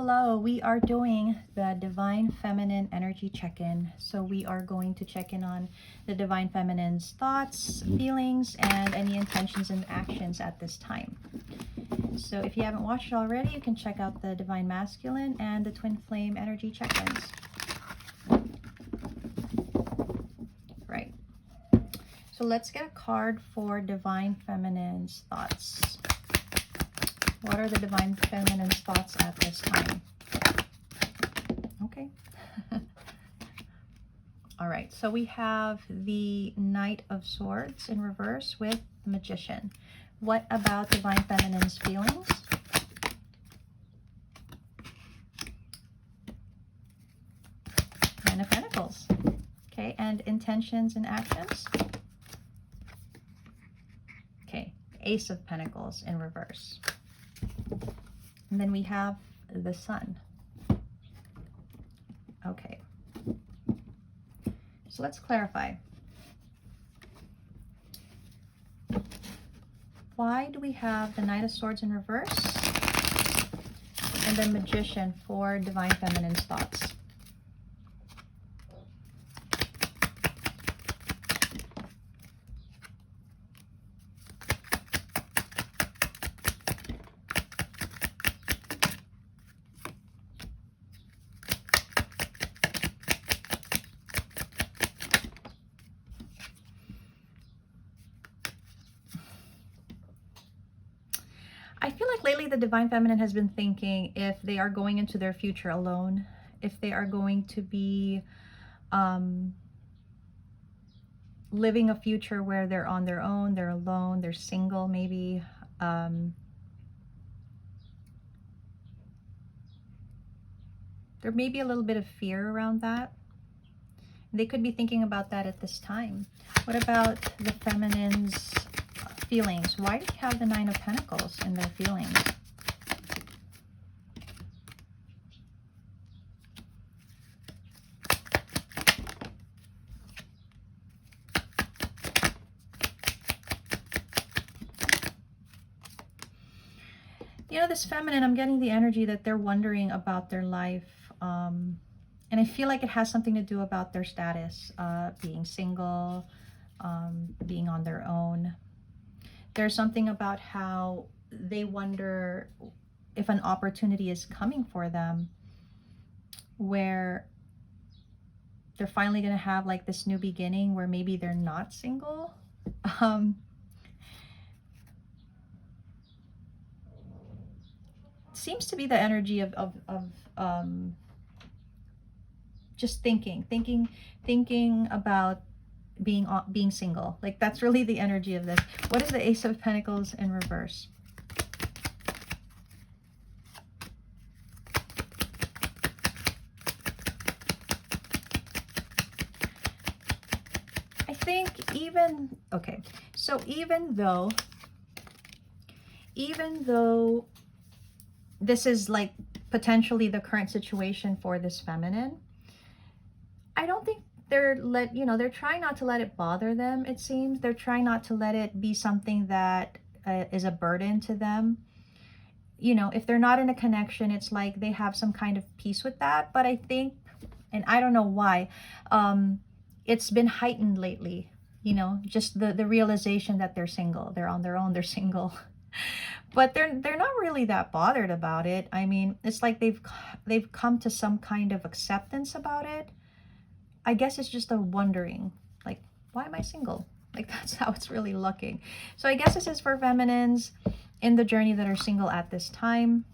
hello. We are doing the Divine Feminine Energy Check-in. So we are going to check in on the Divine Feminine's thoughts, feelings, and any intentions and actions at this time. So if you haven't watched it already, you can check out the Divine Masculine and the Twin Flame Energy Check-ins. Right. So let's get a card for Divine Feminine's thoughts. What are the Divine Feminine's thoughts at this time? Okay. All right, so we have the Knight of Swords in reverse with the Magician. What about Divine Feminine's feelings? Nine of Pentacles. Okay, and intentions and actions? Okay, Ace of Pentacles in reverse. And then we have the Sun. Okay. So let's clarify. Why do we have the Knight of Swords in reverse and the Magician for Divine Feminine's thoughts? I feel like lately the Divine Feminine has been thinking if they are going into their future alone, if they are going to be living a future where they're on their own, they're alone, they're single maybe. There may be a little bit of fear around that. They could be thinking about that at this time. What about the Feminine's feelings? Why do you have the Nine of Pentacles in their feelings? You know, this feminine, I'm getting the energy that they're wondering about their life. And I feel like it has something to do about their status, being single, being on their own. There's something about how they wonder if an opportunity is coming for them where they're finally going to have like this new beginning where maybe they're not single. Seems to be the energy of just thinking about being single. Like that's really the energy of this. What is the Ace of Pentacles in reverse? I think even, okay, so even though this is like potentially the current situation for this feminine, I don't think they're trying not to let it bother them, it seems. They're trying not to let it be something that is a burden to them. You know, if they're not in a connection, it's like they have some kind of peace with that. But I think, and I don't know why, it's been heightened lately, you know, just the realization that they're single. They're on their own, they're single. But they're not really that bothered about it. I mean, it's like they've come to some kind of acceptance about it. I guess it's just a wondering, like, why am I single? Like, that's how it's really looking. So I guess this is for feminines in the journey that are single at this time.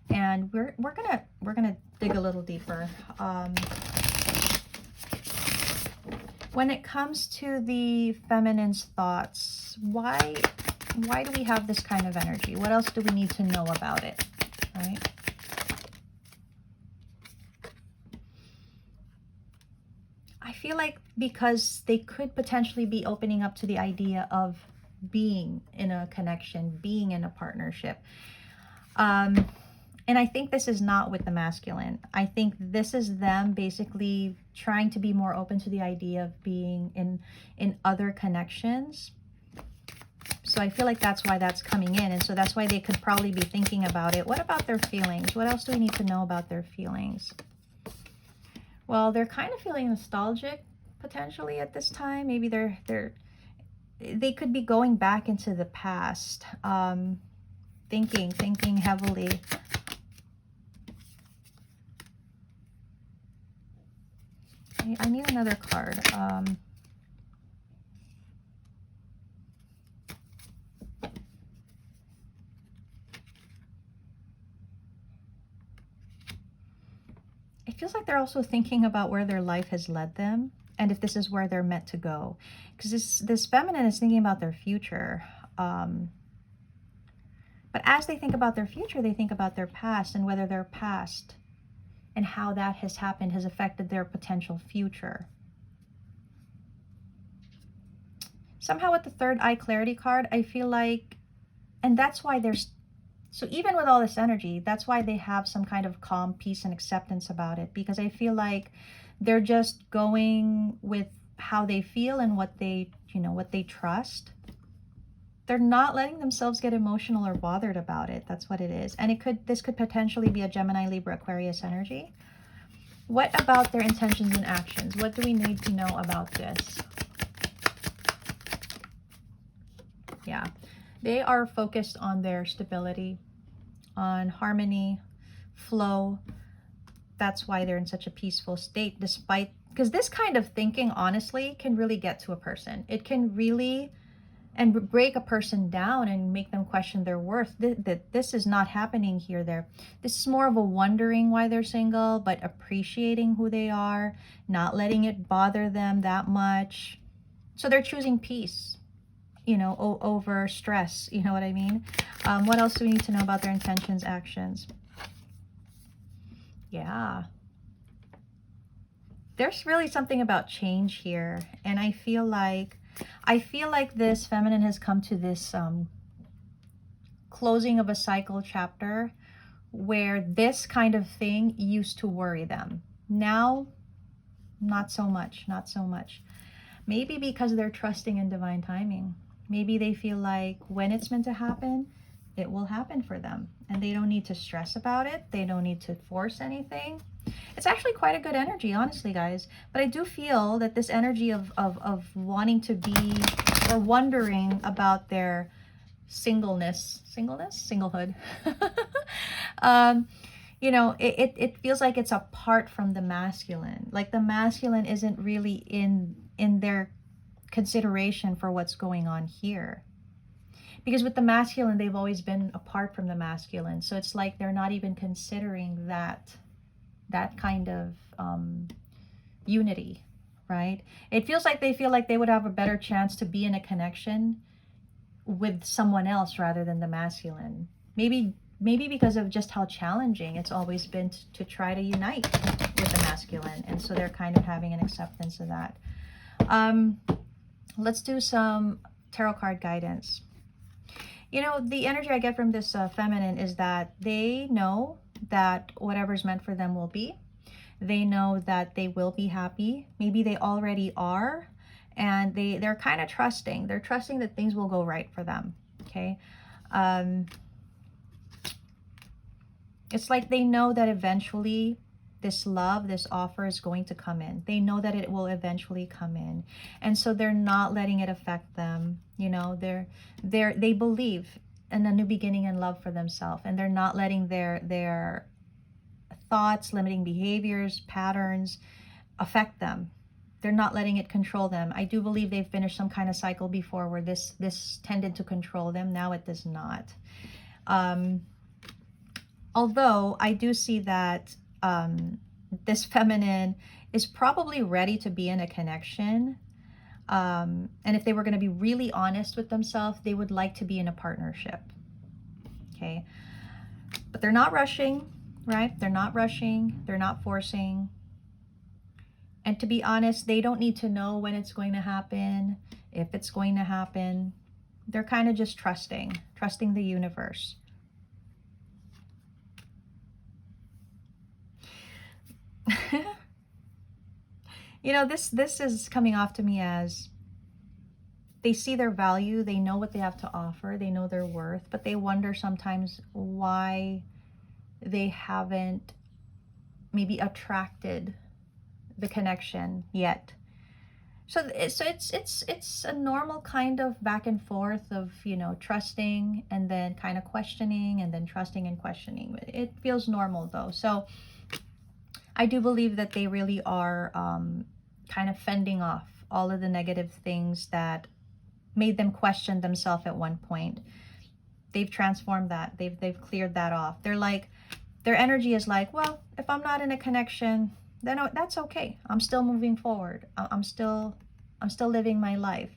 And we're gonna dig a little deeper. When it comes to the feminine's thoughts, why do we have this kind of energy? What else do we need to know about it, right? I feel like because they could potentially be opening up to the idea of being in a connection, being in a partnership. And I think this is not with the masculine. I think this is them basically trying to be more open to the idea of being in other connections. So I feel like that's why that's coming in. And so that's why they could probably be thinking about it. What about their feelings? What else do we need to know about their feelings? Well, they're kind of feeling nostalgic potentially at this time. Maybe they could be going back into the past, thinking heavily. Okay, I need another card. It feels like they're also thinking about where their life has led them and if this is where they're meant to go. Because this feminine is thinking about their future. But as they think about their future, they think about their past and whether their past and how that has happened has affected their potential future. Somehow with the third eye clarity card, I feel like, and that's why there's, so even with all this energy, that's why they have some kind of calm, peace, and acceptance about it. Because I feel like they're just going with how they feel and what they, what they trust. They're not letting themselves get emotional or bothered about it. That's what it is. And this could potentially be a Gemini, Libra, Aquarius energy. What about their intentions and actions? What do we need to know about this? Yeah, they are focused on their stability, on harmony, flow. That's why they're in such a peaceful state, despite, because this kind of thinking, honestly, can really get to a person. It can really, and break a person down and make them question their worth. This is not happening here, there. This is more of a wondering why they're single, but appreciating who they are, not letting it bother them that much. So they're choosing peace, over stress. You know what I mean? What else do we need to know about their intentions, actions? Yeah. There's really something about change here. And I feel like this feminine has come to this closing of a cycle chapter where this kind of thing used to worry them. Now, not so much, not so much. Maybe because they're trusting in divine timing. Maybe they feel like when it's meant to happen, it will happen for them. And they don't need to stress about it. They don't need to force anything. It's actually quite a good energy, honestly, guys. But I do feel that this energy of wanting to be, or wondering about their singlehood. It feels like it's apart from the masculine. Like the masculine isn't really in their consideration for what's going on here. Because with the masculine, they've always been apart from the masculine. So it's like they're not even considering that kind of unity, right? It feels like they feel like they would have a better chance to be in a connection with someone else rather than the masculine. Maybe because of just how challenging it's always been to try to unite with the masculine. And so they're kind of having an acceptance of that. Let's do some tarot card guidance. The energy I get from this feminine is that they know that whatever's meant for them will be. They know that they will be happy. Maybe they already are. And they're kind of trusting. They're trusting that things will go right for them. Okay. It's like they know that eventually this love, this offer is going to come in. They know that it will eventually come in. And so they're not letting it affect them. They believe in a new beginning and love for themselves. And they're not letting their thoughts, limiting behaviors, patterns affect them. They're not letting it control them. I do believe they've finished some kind of cycle before where this tended to control them. Now it does not. Although I do see that this feminine is probably ready to be in a connection. And if they were going to be really honest with themselves, they would like to be in a partnership. Okay. But they're not rushing, right? They're not rushing. They're not forcing. And to be honest, they don't need to know when it's going to happen, if it's going to happen. They're kind of just trusting the universe. This is coming off to me as they see their value, they know what they have to offer, they know their worth, but they wonder sometimes why they haven't maybe attracted the connection yet. So it's a normal kind of back and forth of, you know, trusting and then kind of questioning and then trusting and questioning. It feels normal though. So I do believe that they really are kind of fending off all of the negative things that made them question themselves at one point. They've transformed that. They've cleared that off. They're like, their energy is like, well, if I'm not in a connection, then that's okay. I'm still moving forward. I'm still living my life.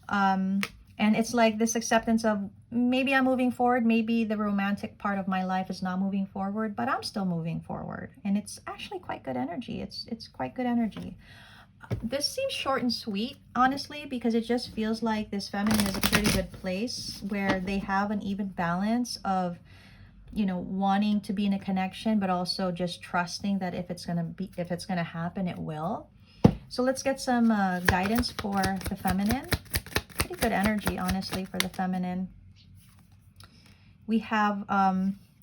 And it's like this acceptance of, maybe I'm moving forward, maybe the romantic part of my life is not moving forward, but I'm still moving forward. And it's actually quite good energy. It's quite good energy. This seems short and sweet, honestly, because it just feels like this feminine is a pretty good place where they have an even balance of, you know, wanting to be in a connection, but also just trusting that if it's gonna happen, it will. So let's get some guidance for the feminine. Pretty good energy, honestly, for the feminine. We have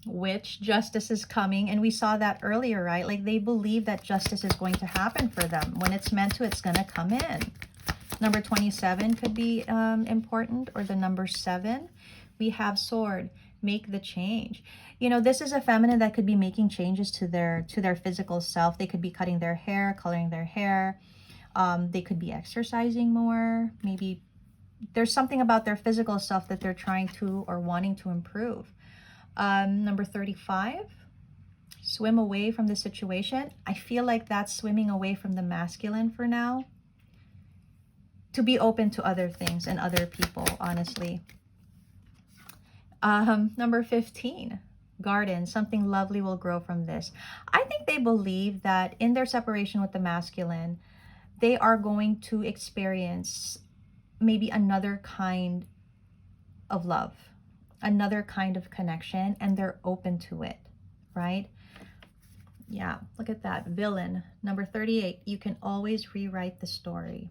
Witch, justice is coming, and we saw that earlier, right? Like, they believe that justice is going to happen for them. When it's meant to, it's going to come in. Number 27 could be important, or the number 7. We have Sword, make the change. You know, this is a feminine that could be making changes to their physical self. They could be cutting their hair, coloring their hair. They could be exercising more. Maybe there's something about their physical self that they're trying to or wanting to improve. Number 35, swim away from the situation. I feel like that's swimming away from the masculine for now, to be open to other things and other people, honestly. Number 15, garden. Something lovely will grow from this. I think they believe that in their separation with the masculine, they are going to experience maybe another kind of love, another kind of connection, and they're open to it, right? Yeah, look at that. Villain, number 38, you can always rewrite the story.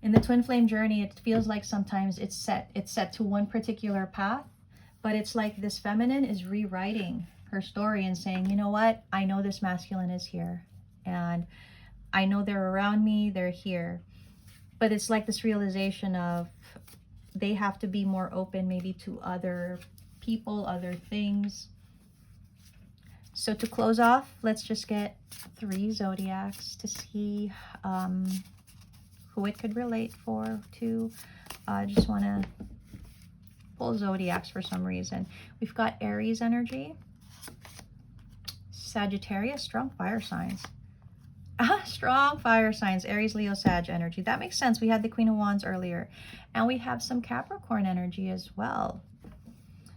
In the twin flame journey, it feels like sometimes it's set to one particular path, but it's like this feminine is rewriting her story and saying, you know what, I know this masculine is here, and I know they're around me, they're here. But it's like this realization of they have to be more open maybe to other people, other things. So to close off, let's just get 3 zodiacs to see who it could relate to. I just want to pull zodiacs for some reason. We've got Aries energy, Sagittarius, strong fire signs. Strong fire signs, Aries, Leo, Sag energy. That makes sense. We had the Queen of Wands earlier. And we have some Capricorn energy as well.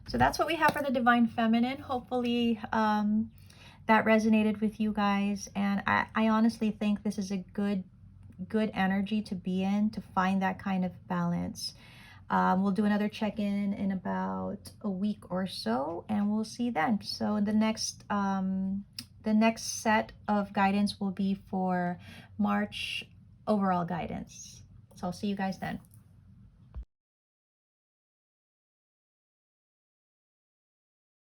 So that's what we have for the Divine Feminine. Hopefully that resonated with you guys. And I honestly think this is a good energy to be in, to find that kind of balance. We'll do another check-in in about a week or so, and we'll see then. So the next set of guidance will be for March overall guidance. So I'll see you guys then.